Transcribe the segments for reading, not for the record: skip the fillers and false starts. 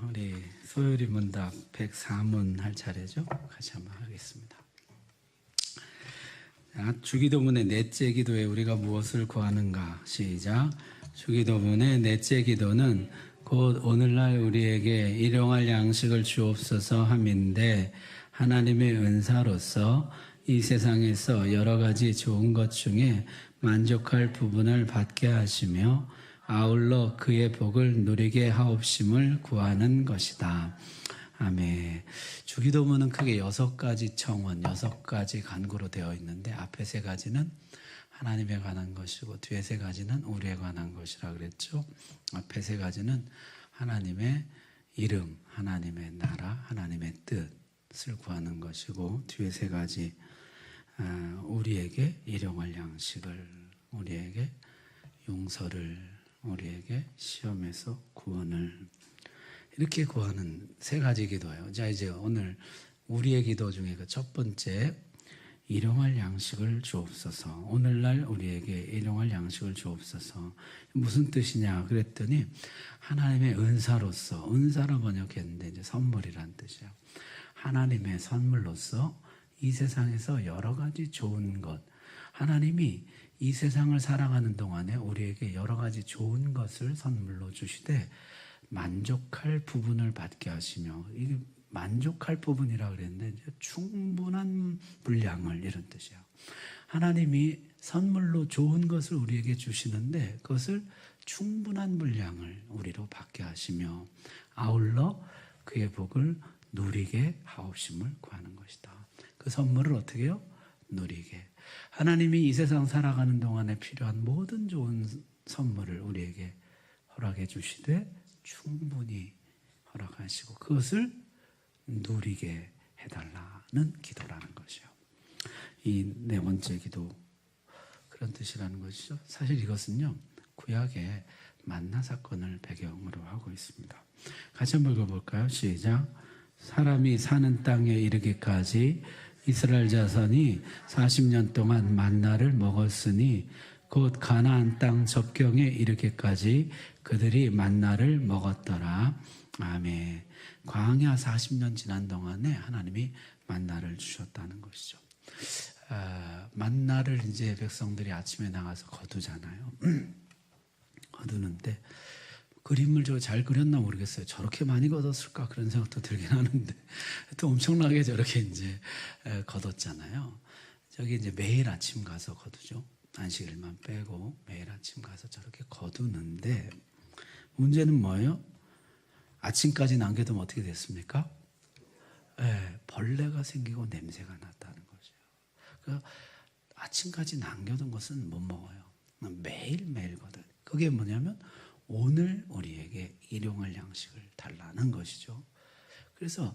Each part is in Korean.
우리 소요리 문답 104문 할 차례죠? 같이 한번 하겠습니다. 자, 주기도문의 넷째 기도에 우리가 무엇을 구하는가? 시작. 주기도문의 넷째 기도는 곧 오늘날 우리에게 일용할 양식을 주옵소서 함인데, 하나님의 은사로서 이 세상에서 여러 가지 좋은 것 중에 만족할 부분을 받게 하시며 아울러 그의 복을 누리게 하옵심을 구하는 것이다. 아멘. 주기도문은 크게 6가지 청원, 6가지 간구로 되어 있는데, 앞에 3가지는 하나님에 관한 것이고 뒤에 3가지는 우리에 관한 것이라 그랬죠. 앞에 3가지는 하나님의 이름, 하나님의 나라, 하나님의 뜻을 구하는 것이고, 뒤에 3가지 우리에게 일용할 양식을, 우리에게 용서를, 우리에게 시험에서 구원을, 이렇게 구하는 3가지 기도예요. 자, 이제 오늘 우리의 기도 중에 그 첫 번째, 일용할 양식을 주옵소서. 오늘날 우리에게 일용할 양식을 주옵소서. 무슨 뜻이냐 그랬더니, 하나님의 은사로서, 은사로 번역했는데 이제 선물이란 뜻이에요. 하나님의 선물로서 이 세상에서 여러 가지 좋은 것, 하나님이 이 세상을 살아가는 동안에 우리에게 여러 가지 좋은 것을 선물로 주시되 만족할 부분을 받게 하시며, 이게 만족할 부분이라 그랬는데 충분한 분량을, 이런 뜻이에요. 하나님이 선물로 좋은 것을 우리에게 주시는데 그것을 충분한 분량을 우리로 받게 하시며 아울러 그의 복을 누리게 하옵심을 구하는 것이다. 그 선물을 어떻게 해요? 누리게. 하나님이 이 세상 살아가는 동안에 필요한 모든 좋은 선물을 우리에게 허락해 주시되 충분히 허락하시고 그것을 누리게 해달라는 기도라는 것이요. 이 4번째 기도, 그런 뜻이라는 것이죠. 사실 이것은요, 구약의 만나 사건을 배경으로 하고 있습니다. 같이 한번 읽어볼까요? 시작. 사람이 사는 땅에 이르기까지 이스라엘 자손이 40년 동안 만나를 먹었으니 곧 가나안 땅 접경에 이르기까지 그들이 만나를 먹었더라. 아멘. 광야 40년 지난 동안에 하나님이 만나를 주셨다는 것이죠. 만나를 이제 백성들이 아침에 나가서 거두잖아요. 거두는데 그림을 저 잘 그렸나 모르겠어요. 저렇게 많이 거뒀을까 그런 생각도 들긴 하는데 또 엄청나게 저렇게 이제 거뒀잖아요. 저기 이제 매일 아침 가서 거두죠. 안식일만 빼고 매일 아침 가서 저렇게 거두는데, 문제는 뭐예요? 아침까지 남겨두면 어떻게 됐습니까? 벌레가 생기고 냄새가 났다는 거죠. 그러니까 아침까지 남겨둔 것은 못 먹어요. 매일매일 거둬요. 그게 뭐냐면 오늘 우리에게 일용할 양식을 달라는 것이죠. 그래서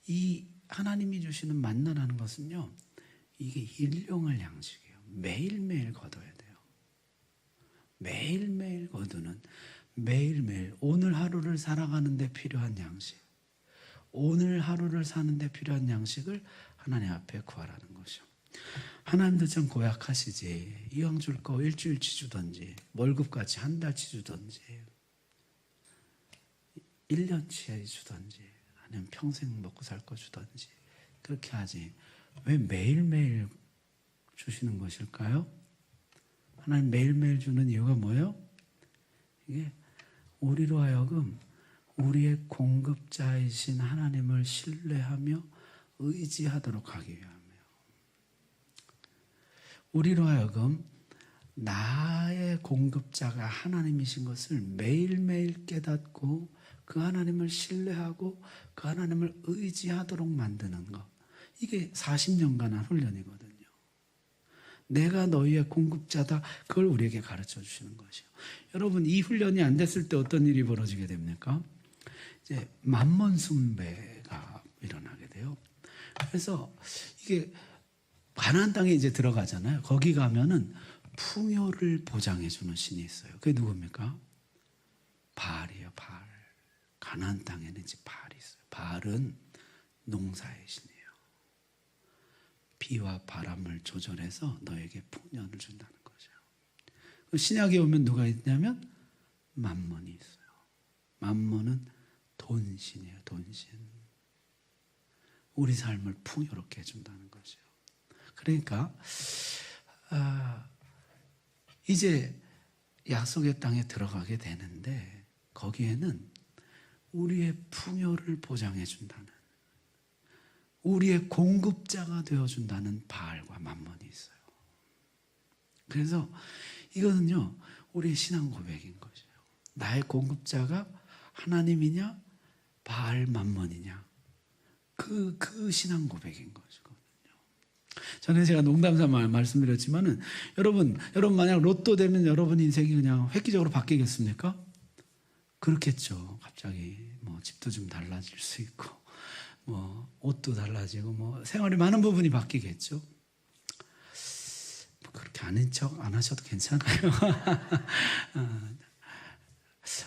이 하나님이 주시는 만나라는 것은요, 이게 일용할 양식이에요. 매일매일 거둬야 돼요. 매일매일 거두는, 매일매일 오늘 하루를 살아가는 데 필요한 양식, 오늘 하루를 사는 데 필요한 양식을 하나님 앞에 구하라는 것이요. 하나님도 참 고약하시지. 이왕 줄 거 일주일치 주든지, 월급같이 한 달치 주든지, 1년치 주든지, 아니면 평생 먹고 살 거 주든지, 그렇게 하지. 왜 매일매일 주시는 것일까요? 하나님 매일매일 주는 이유가 뭐예요? 이게 우리로 하여금 우리의 공급자이신 하나님을 신뢰하며 의지하도록 하기 위함이에요. 우리로 하여금 나의 공급자가 하나님이신 것을 매일매일 깨닫고 그 하나님을 신뢰하고 그 하나님을 의지하도록 만드는 것, 이게 40년간 한 훈련이거든요. 내가 너희의 공급자다, 그걸 우리에게 가르쳐 주시는 것이요. 여러분, 이 훈련이 안 됐을 때 어떤 일이 벌어지게 됩니까? 이제 만몬 숭배가 일어나게 돼요. 그래서 이게 가나안 땅에 이제 들어가잖아요. 거기 가면은 풍요를 보장해 주는 신이 있어요. 그게 누굽니까? 바알이에요. 바알. 가나안 땅에는 이제 바알이 있어요. 바알은 농사의 신이에요. 비와 바람을 조절해서 너에게 풍년을 준다는 거죠. 신약에 오면 누가 있냐면 만몬이 있어요. 만몬은 돈신이에요. 돈신. 우리 삶을 풍요롭게 해준다는 거죠. 그러니까 이제 약속의 땅에 들어가게 되는데 거기에는 우리의 풍요를 보장해 준다는, 우리의 공급자가 되어준다는 바알과 만몬이 있어요. 그래서 이거는요, 우리의 신앙 고백인 거죠. 나의 공급자가 하나님이냐 바알 만몬이냐, 그 신앙 고백인 거거든요. 전에 제가 농담삼아 말씀드렸지만은 여러분 만약 로또 되면 여러분 인생이 그냥 획기적으로 바뀌겠습니까? 그렇겠죠. 갑자기 뭐 집도 좀 달라질 수 있고 뭐 옷도 달라지고 뭐 생활의 많은 부분이 바뀌겠죠. 뭐 그렇게 아는 척 안 하셔도 괜찮아요.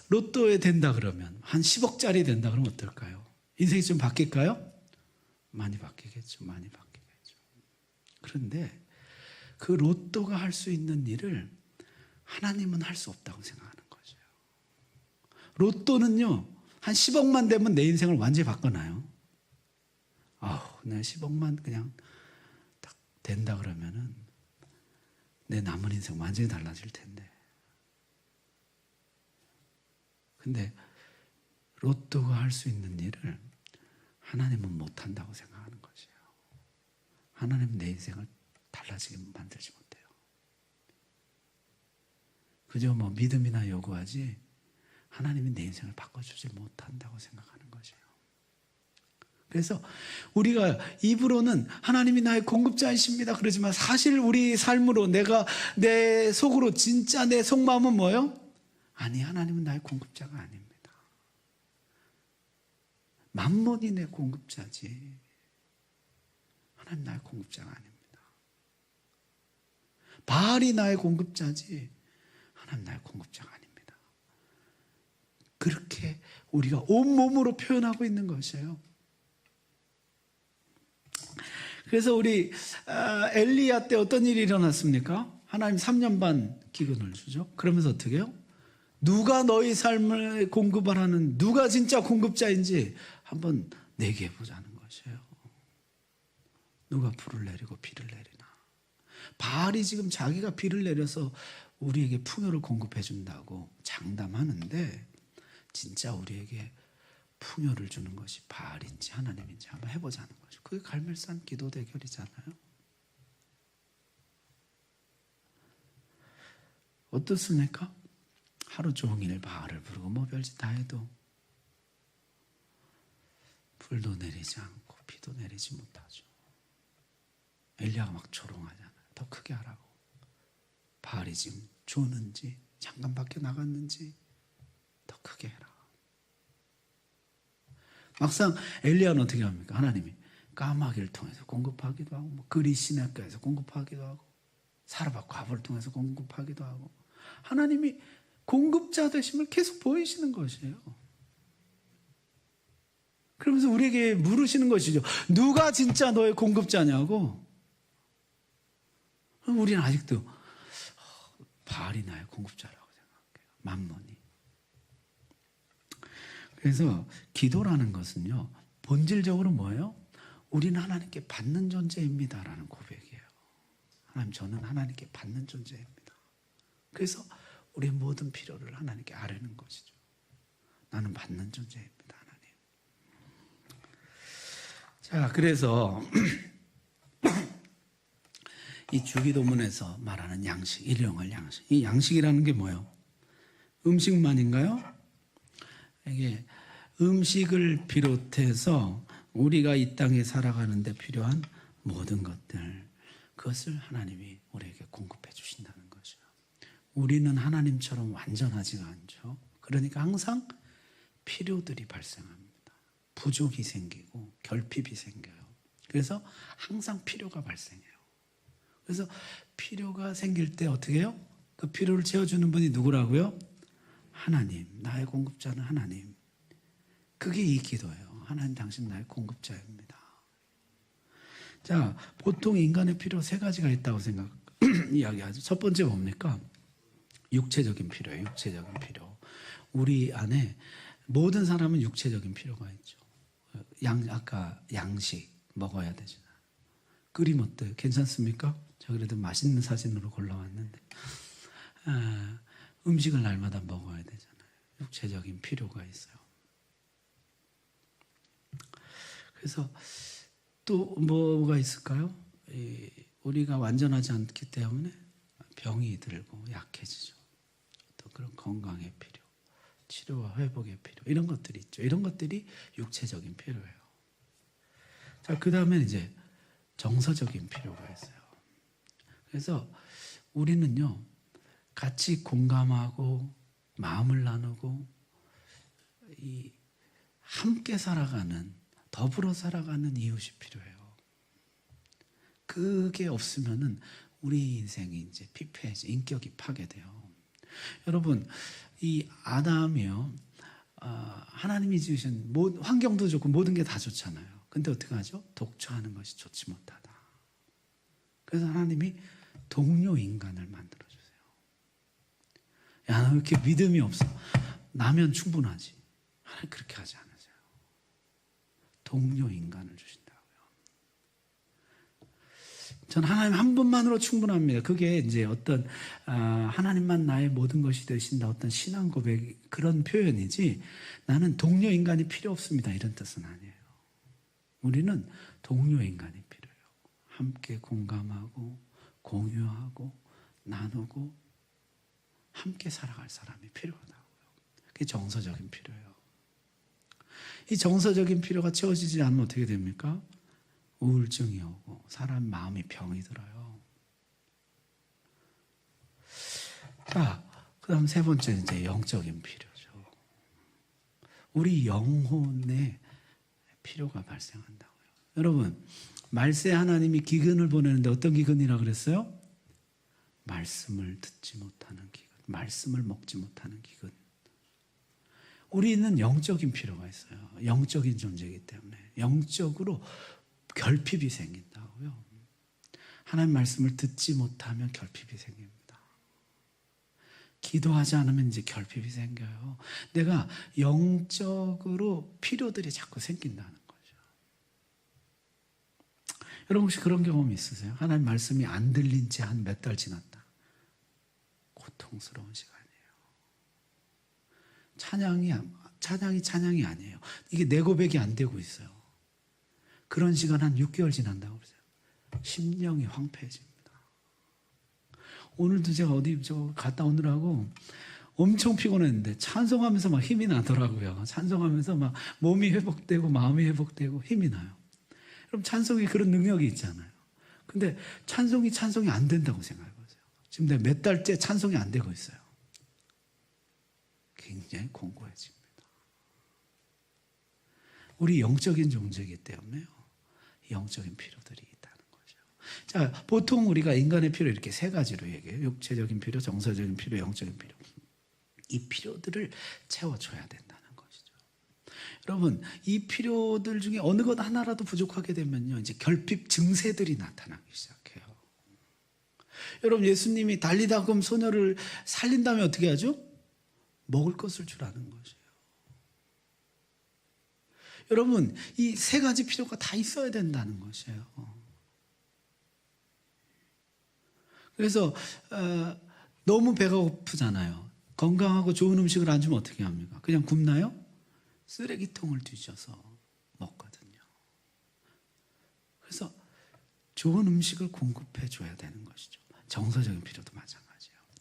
로또에 된다 그러면 한 10억짜리 된다 그러면 어떨까요? 인생이 좀 바뀔까요? 많이 바뀌겠죠. 많이 바뀌겠죠. 그런데 그 로또가 할 수 있는 일을 하나님은 할 수 없다고 생각하는 거죠. 로또는요, 한 10억만 되면 내 인생을 완전히 바꿔놔요. 내가 10억만 그냥 딱 된다 그러면은 내 남은 인생 완전히 달라질 텐데. 근데 로또가 할 수 있는 일을 하나님은 못한다고 생각하는 것이에요. 하나님은 내 인생을 달라지게 만들지 못해요. 그저 뭐 믿음이나 요구하지 하나님이 내 인생을 바꿔주지 못한다고 생각하는 것이에요. 그래서 우리가 입으로는 하나님이 나의 공급자이십니다 그러지만 사실 우리 삶으로 내가 내 속으로 진짜 내 속마음은 뭐예요? 아니, 하나님은 나의 공급자가 아닙니다. 만몬이 내 공급자지 하나님 나의 공급자가 아닙니다. 바알이 나의 공급자지 하나님 나의 공급자가 아닙니다. 그렇게 우리가 온몸으로 표현하고 있는 것이에요. 그래서 우리 엘리야 때 어떤 일이 일어났습니까? 하나님 3년 반 기근을 주죠. 그러면서 어떻게 해요? 누가 너희 삶을 공급을 하는, 누가 진짜 공급자인지 한번 내게 해보자는 것이에요. 누가 불을 내리고 비를 내리나. 바알이 지금 자기가 비를 내려서 우리에게 풍요를 공급해 준다고 장담하는데 진짜 우리에게 풍요를 주는 것이 바알인지 하나님인지 한번 해보자는 거죠. 그게 갈멜산 기도 대결이잖아요. 어떻습니까? 하루 종일 바알을 부르고 뭐 별짓 다 해도 불도 내리지 않고 비도 내리지 못하죠. 엘리야가 막 조롱하잖아요. 더 크게 하라고. 바알이 지금 조는지 잠깐 밖에 나갔는지 더 크게 해라. 막상 엘리야는 어떻게 합니까? 하나님이 까마귀를 통해서 공급하기도 하고 뭐 그리 시내가에서 공급하기도 하고 사르밧 과부를 통해서 공급하기도 하고 하나님이 공급자 되심을 계속 보이시는 것이에요. 그러면서 우리에게 물으시는 것이죠. 누가 진짜 너의 공급자냐고. 우리는 아직도 바알이 나의 공급자라고 생각해요. 만몬이. 그래서 기도라는 것은요, 본질적으로 뭐예요? 우리는 하나님께 받는 존재입니다라는 고백이에요. 하나님, 저는 하나님께 받는 존재입니다. 그래서 우리의 모든 필요를 하나님께 아뢰는 것이죠. 나는 받는 존재입니다, 하나님. 자, 그래서 이 주기도문에서 말하는 양식, 일용할 양식. 이 양식이라는 게 뭐예요? 음식만인가요? 이게 음식을 비롯해서 우리가 이 땅에 살아가는 데 필요한 모든 것들, 그것을 하나님이 우리에게 공급해 주신다는 거죠. 우리는 하나님처럼 완전하지가 않죠. 그러니까 항상 필요들이 발생합니다. 부족이 생기고 결핍이 생겨요. 그래서 항상 필요가 발생해요. 그래서 필요가 생길 때 어떻게 해요? 그 필요를 채워주는 분이 누구라고요? 하나님, 나의 공급자는 하나님. 그게 이 기도예요. 하나님, 당신 나의 공급자입니다. 자, 보통 인간의 필요 세 가지가 있다고 이야기하죠. 첫 번째 뭡니까? 육체적인 필요예요. 육체적인 필요. 우리 안에 모든 사람은 육체적인 필요가 있죠. 아까 양식 먹어야 되잖아요. 끓임 어때요? 괜찮습니까? 저 그래도 맛있는 사진으로 골라왔는데 음식을 날마다 먹어야 되잖아요. 육체적인 필요가 있어요. 그래서 또 뭐가 있을까요? 우리가 완전하지 않기 때문에 병이 들고 약해지죠. 또 그런 건강의 필요, 치료와 회복의 필요, 이런 것들이 있죠. 이런 것들이 육체적인 필요예요. 자, 그 다음에 이제 정서적인 필요가 있어요. 그래서 우리는요, 같이 공감하고 마음을 나누고 함께 살아가는, 더불어 살아가는 이웃이 필요해요. 그게 없으면은 우리 인생이 이제 피폐해져, 인격이 파괴돼요. 여러분, 이 아담이요, 하나님이 지으신 환경도 좋고 모든 게 다 좋잖아요. 근데 어떻게 하죠? 독처하는 것이 좋지 못하다. 그래서 하나님이 동료 인간을 만들어주세요. 야, 나 왜 이렇게 믿음이 없어? 나면 충분하지. 하나님 그렇게 하지 않으세요. 동료 인간을 주신다고요. 전 하나님 한 분만으로 충분합니다. 그게 이제 어떤 하나님만 나의 모든 것이 되신다, 어떤 신앙 고백, 그런 표현이지, 나는 동료 인간이 필요 없습니다, 이런 뜻은 아니에요. 우리는 동료 인간이 필요해요. 함께 공감하고 공유하고 나누고 함께 살아갈 사람이 필요하다고요. 그게 정서적인 필요예요. 이 정서적인 필요가 채워지지 않으면 어떻게 됩니까? 우울증이 오고 사람 마음이 병이 들어요. 자, 그 다음 세 번째는 이제 영적인 필요죠. 우리 영혼에 필요가 발생한다고요. 여러분, 말세 하나님이 기근을 보내는데 어떤 기근이라 그랬어요? 말씀을 듣지 못하는 기근, 말씀을 먹지 못하는 기근. 우리는 영적인 필요가 있어요. 영적인 존재이기 때문에 영적으로 결핍이 생긴다고요. 하나님 말씀을 듣지 못하면 결핍이 생깁니다. 기도하지 않으면 이제 결핍이 생겨요. 내가 영적으로 필요들이 자꾸 생긴다는 거죠. 여러분 혹시 그런 경험 있으세요? 하나님 말씀이 안 들린 지 한 몇 달 지났다. 고통스러운 시간이에요. 찬양이 아니에요. 이게 내 고백이 안 되고 있어요. 그런 시간 한 6개월 지난다고 그러세요. 심령이 황폐해집니다. 오늘도 제가 어디 갔다 오느라고 엄청 피곤했는데 찬송하면서 막 힘이 나더라고요. 찬송하면서 막 몸이 회복되고 마음이 회복되고 힘이 나요. 그럼 찬송이 그런 능력이 있잖아요. 근데 찬송이 안 된다고 생각해보세요. 지금 내가 몇 달째 찬송이 안 되고 있어요. 굉장히 공고해집니다. 우리 영적인 존재이기 때문에요. 영적인 필요들이 있다는 거죠. 자, 보통 우리가 인간의 필요 이렇게 세 가지로 얘기해요. 육체적인 필요, 정서적인 필요, 영적인 필요. 이 필요들을 채워줘야 된다는 것이죠. 여러분, 이 필요들 중에 어느 것 하나라도 부족하게 되면요, 이제 결핍 증세들이 나타나기 시작해요. 여러분, 예수님이 달리다 금 소녀를 살린 다음에 어떻게 하죠? 먹을 것을 주라는 것이에요. 여러분, 이 세 가지 필요가 다 있어야 된다는 것이에요. 그래서 너무 배가 고프잖아요. 건강하고 좋은 음식을 안 주면 어떻게 합니까? 그냥 굶나요? 쓰레기통을 뒤져서 먹거든요. 그래서 좋은 음식을 공급해 줘야 되는 것이죠. 정서적인 필요도 마찬가지예요.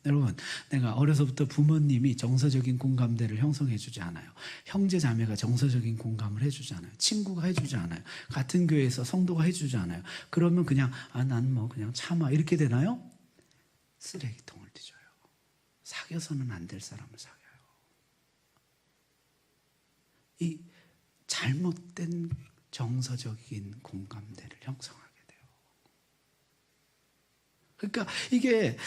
여러분, 내가 어려서부터 부모님이 정서적인 공감대를 형성해 주지 않아요. 형제 자매가 정서적인 공감을 해주지 않아요. 친구가 해주지 않아요. 같은 교회에서 성도가 해주지 않아요. 그러면 그냥 난 뭐 그냥 참아 이렇게 되나요? 쓰레기통을 뒤져요. 사귀어서는 안 될 사람을 사귀어요. 이 잘못된 정서적인 공감대를 형성하게 돼요. 그러니까 이게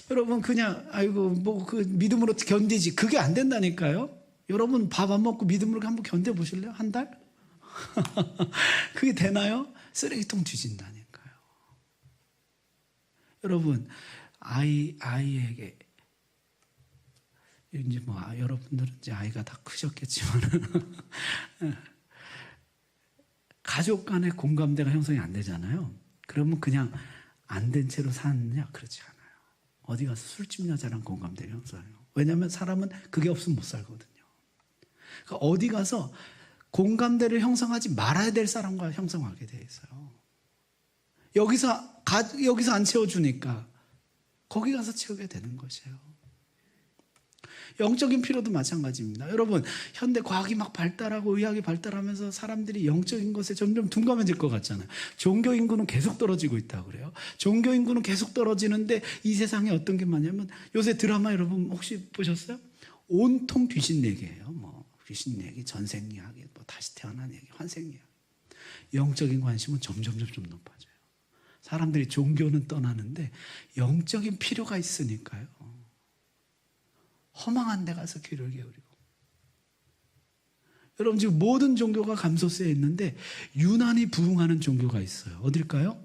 여러분 그냥 아이고 뭐 그 믿음으로 견디지, 그게 안 된다니까요. 여러분 밥 안 먹고 믿음으로 한번 견뎌 보실래요? 한 달? 그게 되나요? 쓰레기통 뒤진다니까요. 여러분 아이에게 이제 뭐 여러분들은 이제 아이가 다 크셨겠지만 가족 간의 공감대가 형성이 안 되잖아요. 그러면 그냥 안 된 채로 사느냐? 그렇지 않아요. 어디 가서 술집 여자랑 공감대를 형성해요. 왜냐하면 사람은 그게 없으면 못 살거든요. 그러니까 어디 가서 공감대를 형성하지 말아야 될 사람과 형성하게 돼 있어요. 여기서 안 채워주니까 거기 가서 채우게 되는 것이에요. 영적인 필요도 마찬가지입니다. 여러분, 현대 과학이 막 발달하고 의학이 발달하면서 사람들이 영적인 것에 점점 둔감해질 것 같잖아요. 종교 인구는 계속 떨어지고 있다고 그래요. 종교 인구는 계속 떨어지는데 이 세상에 어떤 게 많냐면 요새 드라마 여러분 혹시 보셨어요? 온통 귀신 얘기예요. 뭐 귀신 얘기, 전생 이야기, 뭐 다시 태어난 얘기, 환생 이야기. 영적인 관심은 점점 높아져요. 사람들이 종교는 떠나는데 영적인 필요가 있으니까요. 허망한 데 가서 귀를 기울이고. 여러분 지금 모든 종교가 감소세에 있는데 유난히 부흥하는 종교가 있어요. 어딜까요?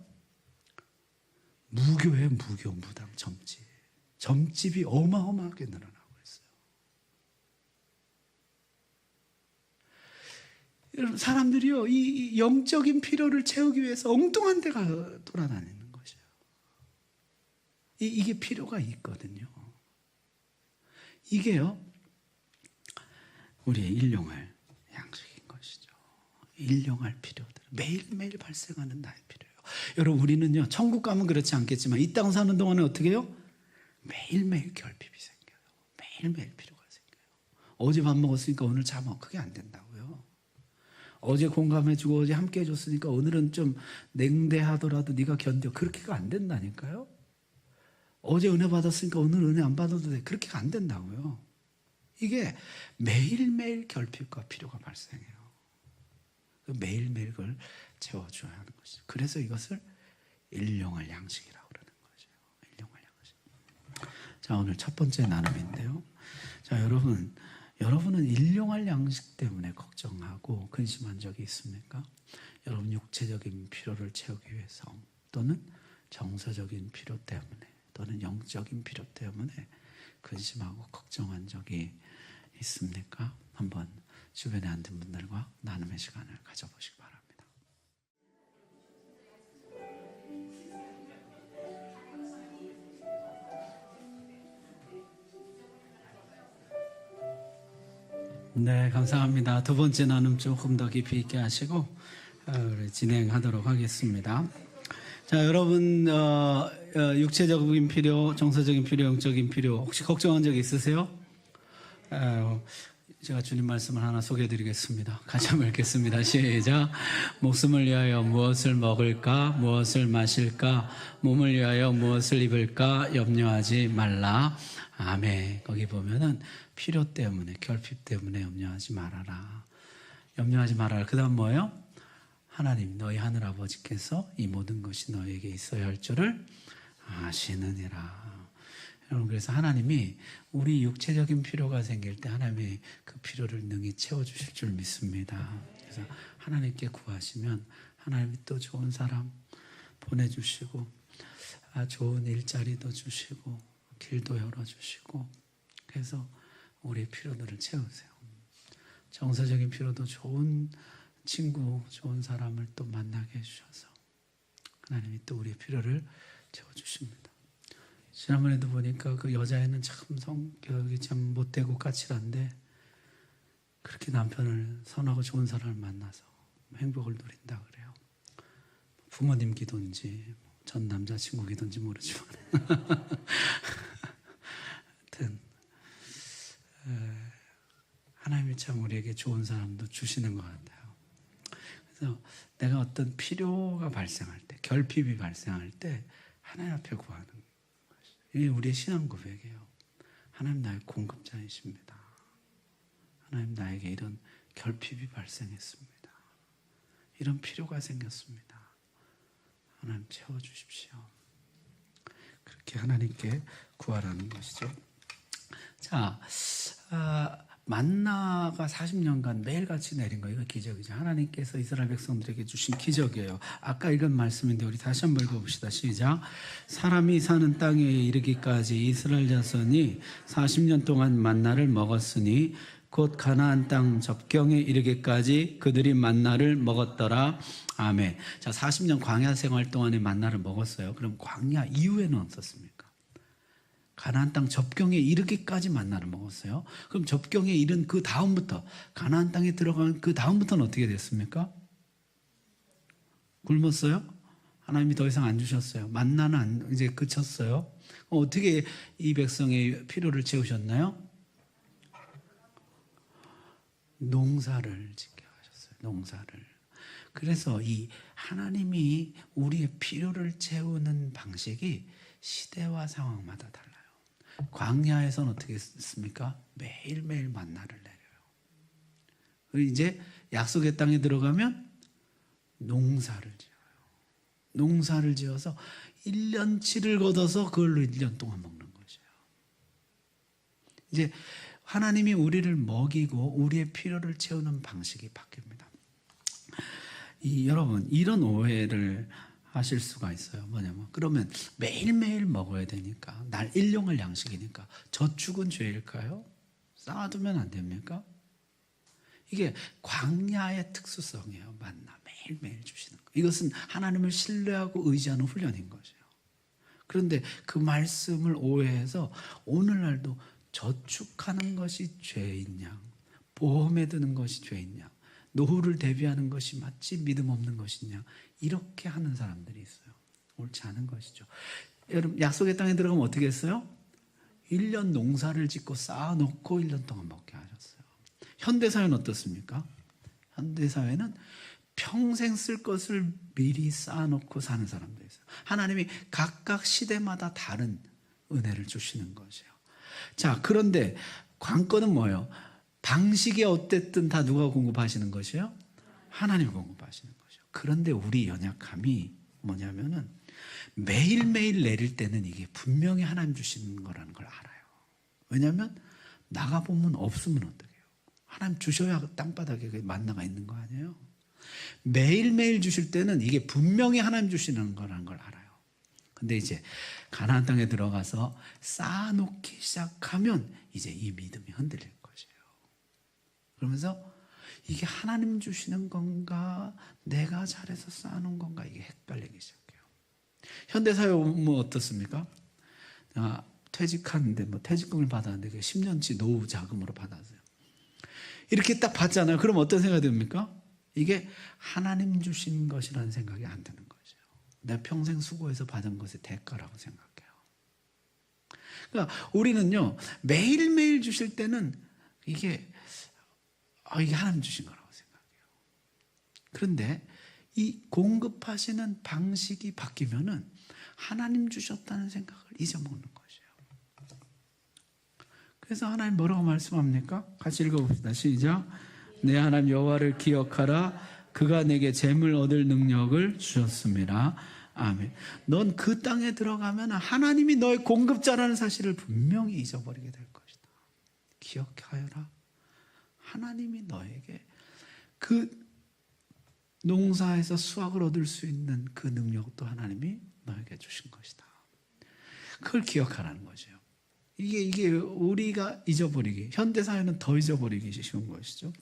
무교예요. 무교, 무당, 점집. 점집이 어마어마하게 늘어나고 있어요. 여러분 사람들이요 이 영적인 필요를 채우기 위해서 엉뚱한 데가 돌아다니는 것이에요. 이게 필요가 있거든요. 이게요 우리의 일용할 양식인 것이죠. 일용할 필요들 매일매일 발생하는 나의 필요예요. 여러분 우리는요 천국 가면 그렇지 않겠지만 이 땅 사는 동안에 어떻게 해요? 매일매일 결핍이 생겨요. 매일매일 필요가 생겨요. 어제 밥 먹었으니까 오늘 잠 그게 안 된다고요. 어제 공감해주고 어제 함께 해줬으니까 오늘은 좀 냉대하더라도 네가 견뎌. 그렇게가 안 된다니까요. 어제 은혜 받았으니까 오늘 은혜 안 받아도 돼. 그렇게가 안 된다고요. 이게 매일매일 결핍과 필요가 발생해요. 매일매일 그걸 채워줘야 하는 것이죠. 그래서 이것을 일용할 양식이라고 그러는 거죠. 일용할 양식. 자, 오늘 첫 번째 나눔인데요. 자, 여러분은 일용할 양식 때문에 걱정하고 근심한 적이 있습니까? 여러분 육체적인 필요를 채우기 위해서 또는 정서적인 필요 때문에 또는 영적인 필요 때문에 근심하고 걱정한 적이 있습니까? 한번 주변에 앉은 분들과 나눔의 시간을 가져보시기 바랍니다. 네, 감사합니다. 두 번째 나눔 조금 더 깊이 있게 하시고 진행하도록 하겠습니다. 자, 여러분 육체적인 필요, 정서적인 필요, 영적인 필요 혹시 걱정한 적 있으세요? 제가 주님 말씀을 하나 소개해드리겠습니다. 같이 한번 읽겠습니다. 시작. 목숨을 위하여 무엇을 먹을까, 무엇을 마실까, 몸을 위하여 무엇을 입을까 염려하지 말라. 아멘. 거기 보면은 필요 때문에, 결핍 때문에 염려하지 말아라. 염려하지 말아라. 그 다음 뭐예요? 하나님 너희 하늘아버지께서 이 모든 것이 너에게 있어야 할 줄을 아시느니라. 여러분 그래서 하나님이 우리 육체적인 필요가 생길 때 하나님이 그 필요를 능히 채워주실 줄 믿습니다. 그래서 하나님께 구하시면 하나님이 또 좋은 사람 보내주시고 좋은 일자리도 주시고 길도 열어주시고 그래서 우리의 필요들을 채우세요. 정서적인 필요도 좋은 친구, 좋은 사람을 또 만나게 해주셔서 하나님이 또 우리의 필요를 채워주십니다. 지난번에도 보니까 그 여자애는 참 성격이 참 못되고 까칠한데 그렇게 남편을 선하고 좋은 사람을 만나서 행복을 누린다 그래요. 부모님 기도인지 전 남자친구 기도인지 모르지만 하여튼 하나님이 참 우리에게 좋은 사람도 주시는 것 같아요. 그래서 내가 어떤 필요가 발생할 때, 결핍이 발생할 때 하나님 앞에 구하는 것이죠. 이게 우리의 신앙 고백이에요. 하나님 나의 공급자이십니다. 하나님 나에게 이런 결핍이 발생했습니다. 이런 필요가 생겼습니다. 하나님 채워주십시오. 그렇게 하나님께 구하라는 것이죠. 자, 만나가 40년간 매일같이 내린 거, 이거 기적이죠. 하나님께서 이스라엘 백성들에게 주신 기적이에요. 아까 읽은 말씀인데 우리 다시 한번 읽어봅시다. 시작. 사람이 사는 땅에 이르기까지 이스라엘 자손이 40년 동안 만나를 먹었으니 곧 가나안 땅 접경에 이르기까지 그들이 만나를 먹었더라. 아멘. 자, 40년 광야 생활 동안에 만나를 먹었어요. 그럼 광야 이후에는 어떻습니까? 가나안 땅 접경에 이르기까지 만나를 먹었어요. 그럼 접경에 이른 그 다음부터, 가나안 땅에 들어간 그 다음부터는 어떻게 됐습니까? 굶었어요? 하나님이 더 이상 안 주셨어요. 만나는 이제 그쳤어요. 어떻게 이 백성의 필요를 채우셨나요? 농사를 짓게 하셨어요. 농사를. 그래서 이 하나님이 우리의 필요를 채우는 방식이 시대와 상황마다 달라요. 광야에서는 어떻게 했습니까? 매일매일 만나를 내려요. 그리고 이제 약속의 땅에 들어가면 농사를 지어요. 농사를 지어서 1년치를 걷어서 그걸로 1년 동안 먹는 것이에요. 이제 하나님이 우리를 먹이고 우리의 필요를 채우는 방식이 바뀝니다. 여러분, 이런 오해를 하실 수가 있어요. 뭐냐면, 그러면 매일매일 먹어야 되니까, 날 일용할 양식이니까 저축은 죄일까요? 쌓아두면 안 됩니까? 이게 광야의 특수성이에요. 만나 매일매일 주시는 거. 이것은 하나님을 신뢰하고 의지하는 훈련인 것이에요. 그런데 그 말씀을 오해해서 오늘날도 저축하는 것이 죄이냐, 보험에 드는 것이 죄이냐, 노후를 대비하는 것이 마치 믿음 없는 것이냐, 이렇게 하는 사람들이 있어요. 옳지 않은 것이죠. 여러분, 약속의 땅에 들어가면 어떻게 했어요? 1년 농사를 짓고 쌓아놓고 1년 동안 먹게 하셨어요. 현대사회는 어떻습니까? 현대사회는 평생 쓸 것을 미리 쌓아놓고 사는 사람들이 있어요. 하나님이 각각 시대마다 다른 은혜를 주시는 것이에요. 자, 그런데 관건은 뭐예요? 방식이 어쨌든 다 누가 공급하시는 것이에요? 하나님이 공급하시는 것이에요. 그런데 우리 연약함이 뭐냐면은 매일매일 내릴 때는 이게 분명히 하나님 주시는 거라는 걸 알아요. 왜냐하면 나가보면 없으면 어떡해요? 하나님 주셔야 땅바닥에 만나가 있는 거 아니에요? 매일매일 주실 때는 이게 분명히 하나님 주시는 거라는 걸 알아요. 근데 이제 가나안 땅에 들어가서 쌓아놓기 시작하면 이제 이 믿음이 흔들릴 것이에요. 그러면서 이게 하나님 주시는 건가, 내가 잘해서 쌓아놓은 건가, 이게 헷갈리기 시작해요. 현대사회 뭐 어떻습니까? 퇴직하는데 퇴직금을 받았는데 10년치 노후 자금으로 받았어요. 이렇게 딱 받잖아요. 그럼 어떤 생각이 듭니까? 이게 하나님 주신 것이라는 생각이 안 드는 거죠. 내가 평생 수고해서 받은 것의 대가라고 생각해요. 그러니까 우리는요, 매일매일 주실 때는 이게 하나님 주신 거라고 생각해요. 그런데 이 공급하시는 방식이 바뀌면은 하나님 주셨다는 생각을 잊어먹는 것이에요. 그래서 하나님 뭐라고 말씀합니까? 같이 읽어봅시다. 시작. 내 하나님 여호와를 기억하라. 그가 내게 재물 얻을 능력을 주셨습니다. 아멘. 넌 그 땅에 들어가면 하나님이 너의 공급자라는 사실을 분명히 잊어버리게 될 것이다. 기억하여라. 하나님이 너에게 그 농사에서 수확을 얻을 수 있는 그 능력도 하나님이 너에게 주신 것이다. 그걸 기억하라는 거죠. 이게 우리가 잊어버리기, 현대사회는 더 잊어버리기 쉬운 것이죠.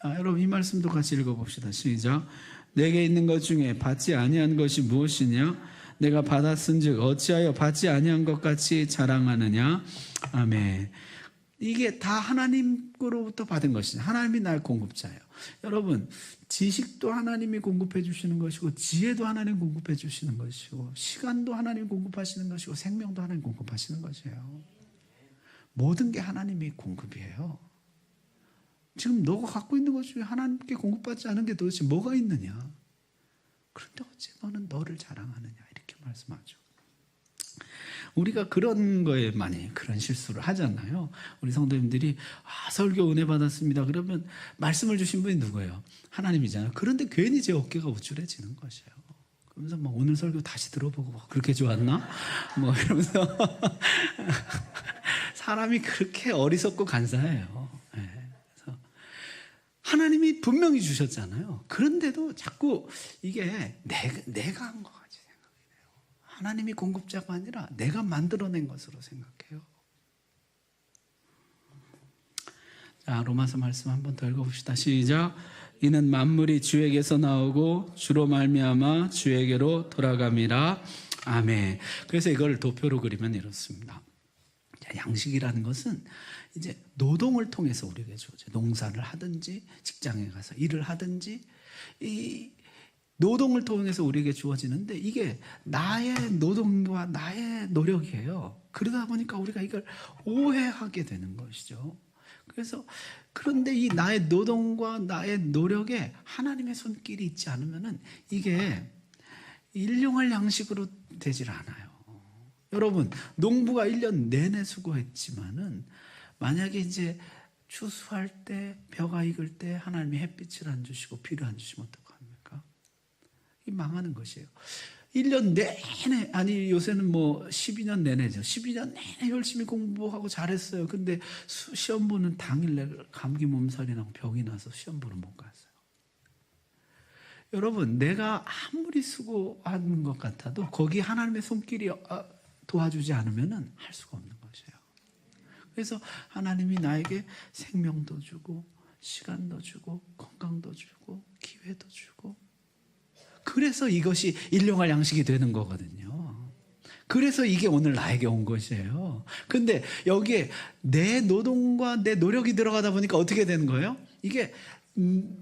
여러분, 이 말씀도 같이 읽어봅시다. 시작. 내게 있는 것 중에 받지 아니한 것이 무엇이냐? 내가 받았은즉 어찌하여 받지 아니한 것 같이 자랑하느냐? 아멘. 이게 다 하나님으로부터 받은 것이죠. 하나님이 나의 공급자예요. 여러분, 지식도 하나님이 공급해 주시는 것이고, 지혜도 하나님 공급해 주시는 것이고, 시간도 하나님 공급하시는 것이고, 생명도 하나님 공급하시는 것이에요. 모든 게 하나님이 공급이에요. 지금 너가 갖고 있는 것 중에 하나님께 공급받지 않은 게 도대체 뭐가 있느냐? 그런데 어째 너는 너를 자랑하느냐? 이렇게 말씀하죠. 우리가 그런 거에 많이 그런 실수를 하잖아요. 우리 성도님들이 설교 은혜 받았습니다. 그러면 말씀을 주신 분이 누구예요? 하나님이잖아요. 그런데 괜히 제 어깨가 우쭐해지는 것이에요. 그러면서 오늘 설교 다시 들어보고 그렇게 좋았나? 이러면서 사람이 그렇게 어리석고 간사해요. 네. 하나님이 분명히 주셨잖아요. 그런데도 자꾸 이게 내가 한 것 같이 생각이 돼요. 하나님이 공급자가 아니라 내가 만들어낸 것으로 생각해요. 자, 로마서 말씀 한 번 더 읽어봅시다. 시작. 이는 만물이 주에게서 나오고 주로 말미암아 주에게로 돌아감이라. 아멘. 그래서 이걸 도표로 그리면 이렇습니다. 자, 양식이라는 것은 이제 노동을 통해서 우리에게 주어져요. 농사를 하든지 직장에 가서 일을 하든지 이 노동을 통해서 우리에게 주어지는데 이게 나의 노동과 나의 노력이에요. 그러다 보니까 우리가 이걸 오해하게 되는 것이죠. 그래서 그런데 이 나의 노동과 나의 노력에 하나님의 손길이 있지 않으면은 이게 일용할 양식으로 되질 않아요. 여러분, 농부가 1년 내내 수고했지만은 만약에 이제 추수할 때, 벼가 익을 때 하나님이 햇빛을 안 주시고 비를 안 주시면 어떡합니까? 이 망하는 것이에요. 1년 내내, 아니 요새는 뭐 12년 내내죠. 12년 내내 열심히 공부하고 잘했어요. 근데 시험 보는 당일날 감기 몸살이 나고 병이 나서 시험 보러 못 갔어요. 여러분, 내가 아무리 수고하는 것 같아도 거기 하나님의 손길이 도와주지 않으면 할 수가 없는 것이에요. 그래서 하나님이 나에게 생명도 주고 시간도 주고 건강도 주고 기회도 주고, 그래서 이것이 일용할 양식이 되는 거거든요. 그래서 이게 오늘 나에게 온 것이에요. 근데 여기에 내 노동과 내 노력이 들어가다 보니까 어떻게 되는 거예요? 이게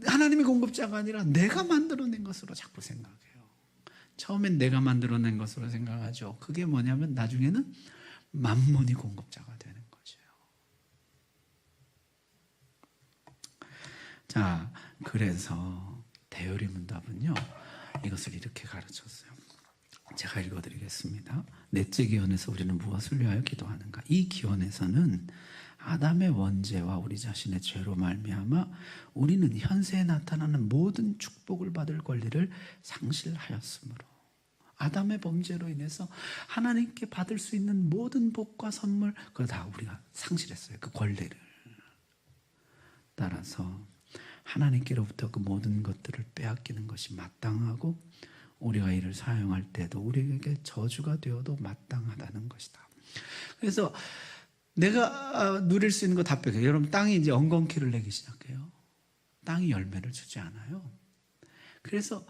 하나님의 공급자가 아니라 내가 만들어낸 것으로 자꾸 생각해요. 처음엔 내가 만들어낸 것으로 생각하죠. 그게 뭐냐면 나중에는 만몬이 공급자가 되는 거죠. 자, 그래서 대요리 문답은요, 이것을 이렇게 가르쳤어요. 제가 읽어드리겠습니다. 넷째 기원에서 우리는 무엇을 위하여 기도하는가? 이 기원에서는 아담의 원죄와 우리 자신의 죄로 말미암아 우리는 현세에 나타나는 모든 축복을 받을 권리를 상실하였으므로, 아담의 범죄로 인해서 하나님께 받을 수 있는 모든 복과 선물, 그걸 다 우리가 상실했어요. 그 권리를. 따라서 하나님께로부터 그 모든 것들을 빼앗기는 것이 마땅하고 우리가 이를 사용할 때도 우리에게 저주가 되어도 마땅하다는 것이다. 그래서 내가 누릴 수 있는 거 다 뺏겨요. 여러분, 땅이 이제 엉겅퀴를 내기 시작해요. 땅이 열매를 주지 않아요. 그래서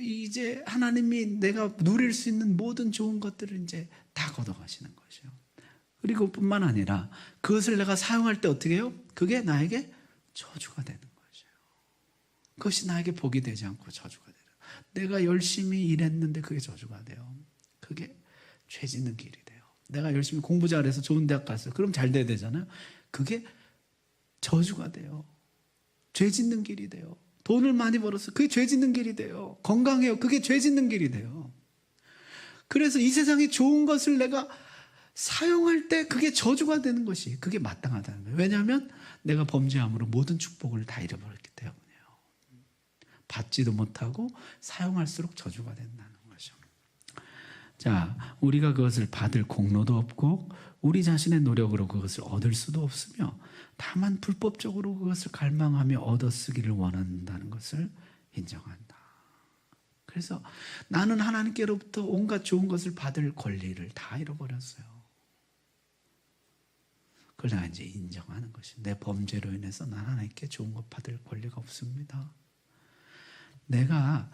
이제 하나님이 내가 누릴 수 있는 모든 좋은 것들을 이제 다 걷어가시는 것이요. 그리고 뿐만 아니라 그것을 내가 사용할 때 어떻게 해요? 그게 나에게 저주가 되는 것이에요. 그것이 나에게 복이 되지 않고 저주가 돼요. 내가 열심히 일했는데 그게 저주가 돼요. 그게 죄 짓는 길이 돼요. 내가 열심히 공부 잘해서 좋은 대학 갔어요. 그럼 잘 돼야 되잖아요. 그게 저주가 돼요. 죄 짓는 길이 돼요. 돈을 많이 벌었어요. 그게 죄 짓는 길이 돼요. 건강해요. 그게 죄 짓는 길이 돼요. 그래서 이 세상에 좋은 것을 내가 사용할 때 그게 저주가 되는 것이, 그게 마땅하다는 거예요. 왜냐하면 내가 범죄함으로 모든 축복을 다 잃어버렸기 때문이에요. 받지도 못하고 사용할수록 저주가 된다는 거죠. 자, 우리가 그것을 받을 공로도 없고 우리 자신의 노력으로 그것을 얻을 수도 없으며 다만 불법적으로 그것을 갈망하며 얻어쓰기를 원한다는 것을 인정한다. 그래서 나는 하나님께로부터 온갖 좋은 것을 받을 권리를 다 잃어버렸어요. 그걸 내가 이제 인정하는 것이, 내 범죄로 인해서 난 하나님께 좋은 것 받을 권리가 없습니다. 내가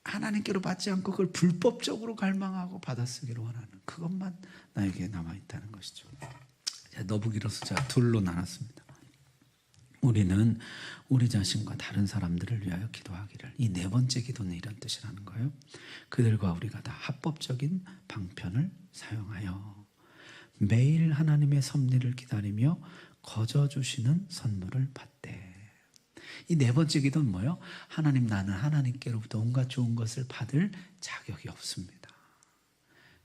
하나님께로 받지 않고 그걸 불법적으로 갈망하고 받아쓰기를 원하는 그것만 나에게 남아있다는 것이죠. 너부기로서 제가 둘로 나눴습니다. 우리는 우리 자신과 다른 사람들을 위하여 기도하기를. 이 네 번째 기도는 이런 뜻이라는 거예요. 그들과 우리가 다 합법적인 방편을 사용하여 매일 하나님의 섭리를 기다리며 거저 주시는 선물을 받되. 이 네 번째 기도는 뭐예요? 하나님, 나는 하나님께로부터 온갖 좋은 것을 받을 자격이 없습니다.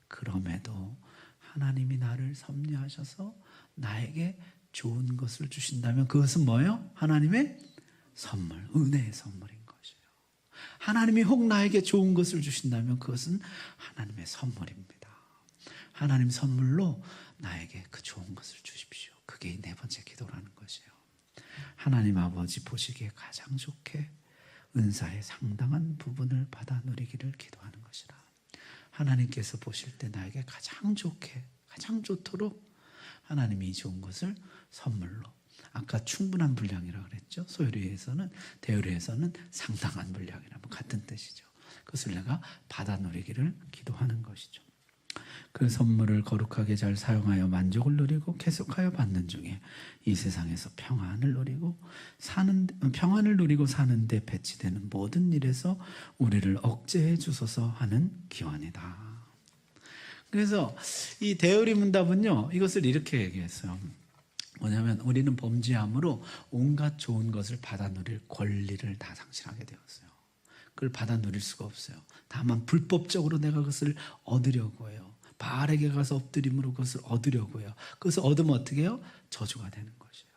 그럼에도 하나님이 나를 섭리하셔서 나에게 좋은 것을 주신다면 그것은 뭐예요? 하나님의 선물, 은혜의 선물인 것이에요. 하나님이 혹 나에게 좋은 것을 주신다면 그것은 하나님의 선물입니다. 하나님 선물로 나에게 그 좋은 것을 주십시오. 그게 이 네 번째 기도라는 것이에요. 하나님 아버지 보시기에 가장 좋게 은사의 상당한 부분을 받아 누리기를 기도하는 것이라. 하나님께서 보실 때 나에게 가장 좋게, 가장 좋도록 하나님이 좋은 것을 선물로, 아까 충분한 분량이라고 그랬죠. 소요리에서는, 대요리에서는 상당한 분량이라면 같은 뜻이죠. 그것을 내가 받아 누리기를 기도하는 것이죠. 그 선물을 거룩하게 잘 사용하여 만족을 누리고 계속하여 받는 중에 이 세상에서 평안을 누리고 사는데 배치되는 모든 일에서 우리를 억제해 주소서 하는 기원이다. 그래서 이 대요리 문답은요, 이것을 이렇게 얘기했어요. 뭐냐면 우리는 범죄함으로 온갖 좋은 것을 받아 누릴 권리를 다 상실하게 되었어요. 그걸 받아 누릴 수가 없어요. 다만 불법적으로 내가 그것을 얻으려고 해요. 바알에게 가서 엎드림으로 그것을 얻으려고 해요. 그것을 얻으면 어떻게 해요? 저주가 되는 것이에요.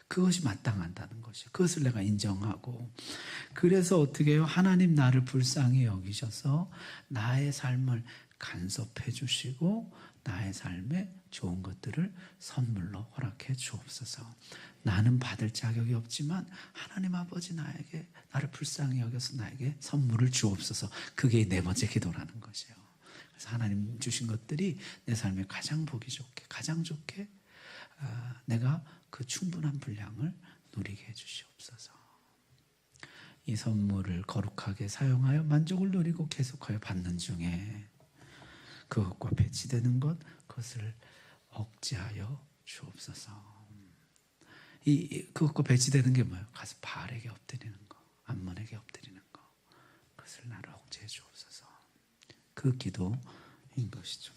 그것이 마땅하다는 것이에요. 그것을 내가 인정하고, 그래서 어떻게 해요? 하나님 나를 불쌍히 여기셔서 나의 삶을 간섭해 주시고 나의 삶에 좋은 것들을 선물로 허락해 주옵소서. 나는 받을 자격이 없지만 하나님 아버지 나를 불쌍히 여겨서 나에게 선물을 주옵소서. 그게 네 번째 기도라는 것이에요. 그래서 하나님 주신 것들이 내 삶에 가장 보기 좋게, 가장 좋게 내가 그 충분한 분량을 누리게 해주시옵소서. 이 선물을 거룩하게 사용하여 만족을 누리고 계속하여 받는 중에 그것과 배치되는 것, 그것을 억제하여 주옵소서. 그것과 배치되는 게 뭐예요? 가서 바알에게 엎드리는 거, 암몬에게 엎드리는 거, 그것을 나를 억제해 주옵소서. 그 기도인 것이죠.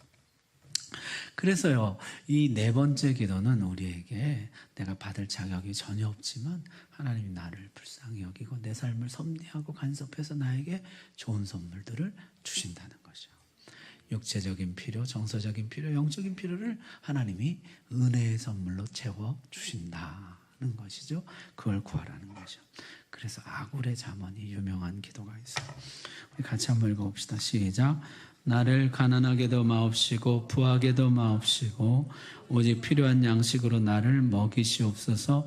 그래서요, 이 네 번째 기도는 우리에게 내가 받을 자격이 전혀 없지만 하나님이 나를 불쌍히 여기고 내 삶을 섭리하고 간섭해서 나에게 좋은 선물들을 주신다는 것이요. 육체적인 필요, 정서적인 필요, 영적인 필요를 하나님이 은혜의 선물로 채워 주신다는 것이죠. 그걸 구하라는 것이죠. 그래서 아굴의 잠언이 유명한 기도가 있어요. 우리 같이 한번 읽어봅시다. 시작. 나를 가난하게도 마옵시고 부하게도 마옵시고 오직 필요한 양식으로 나를 먹이시옵소서.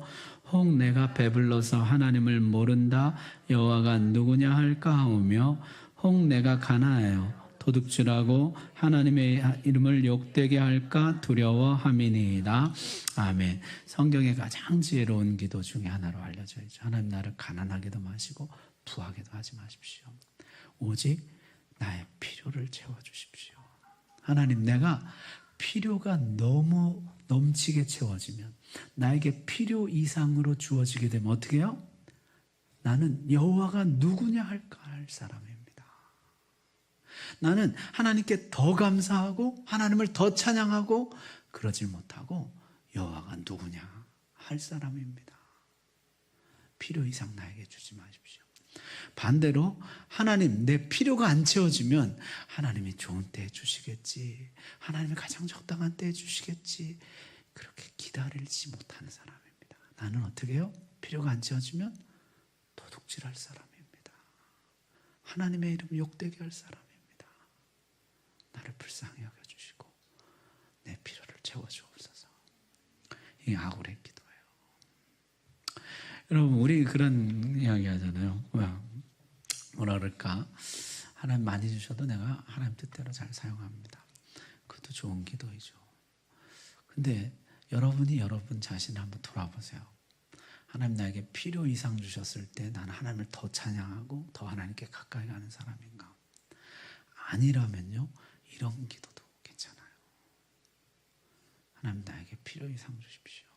혹 내가 배불러서 하나님을 모른다 여호와가 누구냐 할까 하오며 혹 내가 가난하여 도둑질하고 하나님의 이름을 욕되게 할까 두려워함이니이다. 아멘. 성경의 가장 지혜로운 기도 중에 하나로 알려져 있죠. 하나님 나를 가난하게도 마시고 부하게도 하지 마십시오. 오직 나의 필요를 채워주십시오. 하나님, 내가 필요가 너무 넘치게 채워지면, 나에게 필요 이상으로 주어지게 되면 어떻게 해요? 나는 여호와가 누구냐 할까 할 사람입니다. 나는 하나님께 더 감사하고 하나님을 더 찬양하고 그러질 못하고 여호와가 누구냐 할 사람입니다. 필요 이상 나에게 주지 마십시오. 반대로 하나님, 내 필요가 안 채워지면 하나님이 좋은 때에 주시겠지, 하나님이 가장 적당한 때에 주시겠지, 그렇게 기다리지 못하는 사람입니다. 나는 어떻게 해요? 필요가 안 채워지면 도둑질할 사람입니다. 하나님의 이름 욕되게 할 사람입니다. 나를 불쌍히 여겨주시고 내 필요를 채워주옵소서. 이게 아굴의 기도예요. 여러분, 우리 그런 이야기 하잖아요. 뭐라 그럴까? 하나님 많이 주셔도 내가 하나님 뜻대로 잘 사용합니다. 그것도 좋은 기도이죠. 근데 여러분이 여러분 자신을 한번 돌아보세요. 하나님 나에게 필요 이상 주셨을 때 나는 하나님을 더 찬양하고 더 하나님께 가까이 가는 사람인가? 아니라면요, 이런 기도도 괜찮아요. 하나님 나에게 필요 이상 주십시오.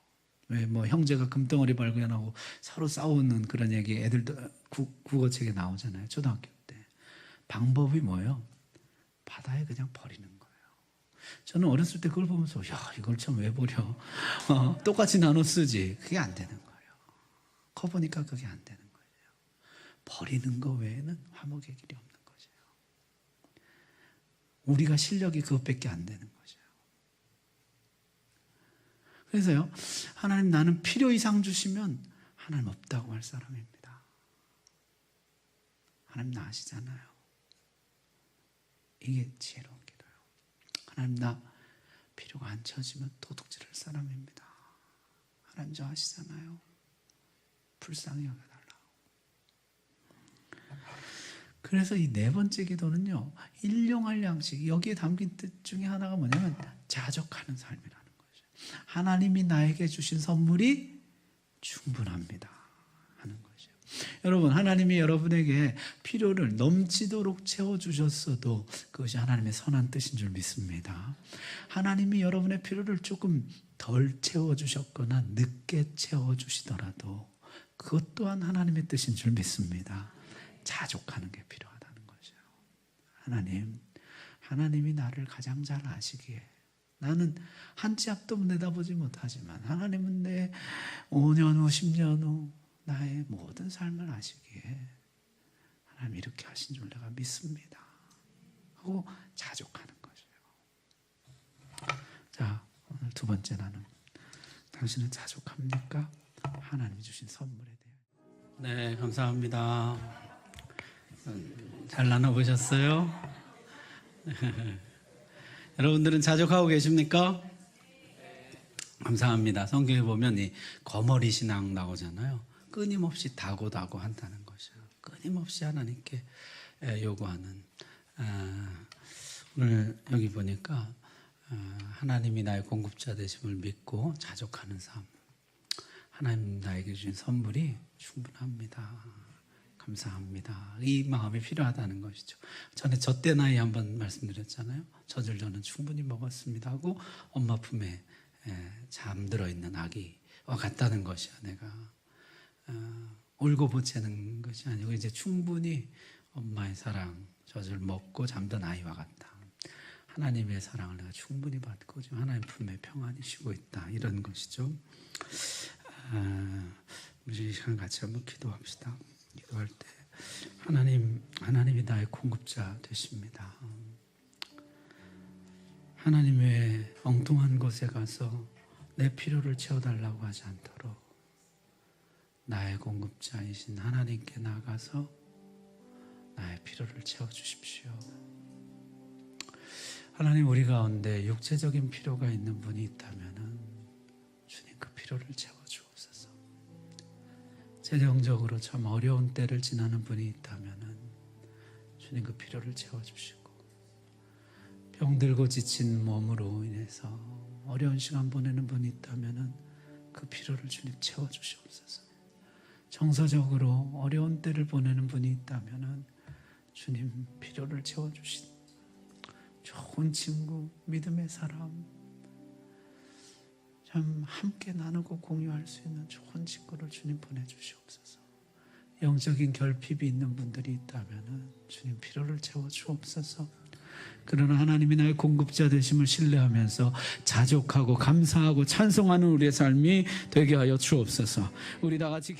왜 형제가 금덩어리 발견하고 서로 싸우는 그런 얘기 애들도 국어책에 나오잖아요. 초등학교 때. 방법이 뭐예요? 바다에 그냥 버리는 거예요. 저는 어렸을 때 그걸 보면서 이걸 참 왜 버려? 똑같이 나눠 쓰지. 그게 안 되는 거예요. 커보니까 그게 안 되는 거예요. 버리는 거 외에는 화목의 길이 없는 거죠. 우리가 실력이 그것밖에 안 되는 거죠. 그래서요, 하나님 나는 필요 이상 주시면 하나님 없다고 할 사람입니다. 하나님 나 아시잖아요. 이게 지혜로운 기도예요. 하나님 나 필요가 안 채워지면 도둑질할 사람입니다. 하나님 저 아시잖아요. 불쌍히 여겨달라고. 그래서 이 네 번째 기도는요, 일용할 양식, 여기에 담긴 뜻 중에 하나가 뭐냐면 자족하는 삶이라는 거죠. 하나님이 나에게 주신 선물이 충분합니다 하는 거죠. 여러분, 하나님이 여러분에게 필요를 넘치도록 채워주셨어도 그것이 하나님의 선한 뜻인 줄 믿습니다. 하나님이 여러분의 필요를 조금 덜 채워주셨거나 늦게 채워주시더라도 그것 또한 하나님의 뜻인 줄 믿습니다. 자족하는 게 필요하다는 거죠. 하나님이 나를 가장 잘 아시기에, 나는 한 치 앞도 내다보지 못하지만 하나님은 내 5년 후 10년 후 나의 모든 삶을 아시기에 하나님 이렇게 하신 줄 내가 믿습니다 하고 자족하는 거죠. 자, 오늘 두 번째 나는, 당신은 자족합니까? 하나님이 주신 선물에 대해. 네, 감사합니다. 잘 나눠보셨어요? 여러분들은 자족하고 계십니까? 감사합니다. 성경에 보면 이 거머리 신앙 나오잖아요. 끊임없이 다고 한다는 것이죠. 끊임없이 하나님께 요구하는. 오늘 여기 보니까 하나님이 나의 공급자 되심을 믿고 자족하는 삶. 하나님 나에게 주신 선물이 충분합니다. 감사합니다. 이 마음이 필요하다는 것이죠. 전에 젖대 나이 한번 말씀드렸잖아요. 젖을 저는 충분히 먹었습니다 하고 엄마 품에 잠들어 있는 아기와 같다는 것이야. 내가 울고 보채는 것이 아니고 이제 충분히 엄마의 사랑, 젖을 먹고 잠든 아이와 같다. 하나님의 사랑을 내가 충분히 받고 지금 하나님 품에 평안히 쉬고 있다. 이런 것이죠. 우리 이 시간 같이 한번 기도합시다. 기도할 때 하나님이 나의 공급자 되십니다. 하나님의 엉뚱한 곳에 가서 내 필요를 채워달라고 하지 않도록 나의 공급자이신 하나님께 나가서 나의 필요를 채워주십시오. 하나님, 우리 가운데 육체적인 필요가 있는 분이 있다면 주님 그 필요를 채워주옵소서. 재정적으로 참 어려운 때를 지나는 분이 있다면 주님 그 필요를 채워주시고, 병들고 지친 몸으로 인해서 어려운 시간 보내는 분이 있다면 그 필요를 주님 채워주시옵소서. 정서적으로 어려운 때를 보내는 분이 있다면 주님 필요를 채워주신 좋은 친구, 믿음의 사람, 참 함께 나누고 공유할 수 있는 좋은 친구를 주님 보내주시옵소서. 영적인 결핍이 있는 분들이 있다면 주님 필요를 채워주옵소서. 그러나 하나님이 나의 공급자 되심을 신뢰하면서 자족하고 감사하고 찬송하는 우리의 삶이 되게 하여 주옵소서. 우리 다 같이